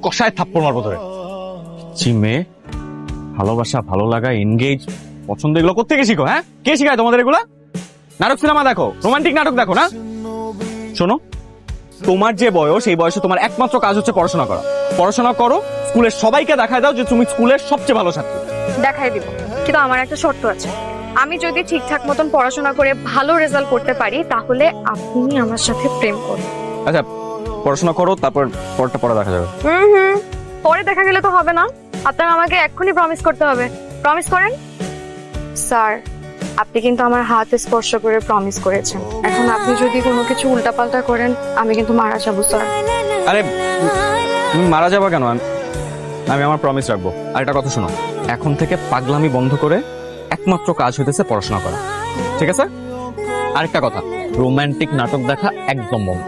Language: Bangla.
কষায় থাপ্পড় মারবো ধরে। মেয়ে ভালোবাসা, ভালো লাগা, এনগেজ, পছন্দ এগুলো কোত্থেকে শিখো? হ্যাঁ, কে শিখায় তোমাদের এগুলা? নাটক সিনেমা দেখো, রোমান্টিক নাটক দেখো না? শোনো, তোমার যে বয়স, এই বয়সে তোমার একমাত্র কাজ হচ্ছে পড়াশোনা করা। পড়াশোনা করো, স্কুলের সবাইকে দেখায় দাও যে তুমি স্কুলের সবচেয়ে ভালো ছাত্রী। দেখাই দিব, কিন্তু আমার একটা শর্ত আছে। আমি যদি ঠিকঠাক মতন পড়াশোনা করে ভালো রেজাল্ট করতে পারি, তাহলে আপনি আমার সাথে প্রেম করুন। আচ্ছা, পড়াশোনা করো, তারপর পরটা পরে দেখা যাবে। পরে দেখা গেলে তো হবে না, আপনার আমাকে এক্ষুনি প্রমিস করতে হবে। প্রমিস করেন। স্যার, আপনি কিন্তু আমার হাত স্পর্শ করে প্রমিস করেছেন। এখন আপনি যদি কোনো কিছু উল্টাপাল্টা করেন, আমি কিন্তু মারা যাবো স্যার। আরে তুমি মারা যাবা কেন? আমি আমার প্রমিস রাখবো। আর একটা কথা শোনো, এখন থেকে পাগলামি বন্ধ করে একমাত্র কাজ হইতেছে পড়াশোনা করা, ঠিক আছে? আরেকটা কথা, রোমান্টিক নাটক দেখা একদম বন্ধ।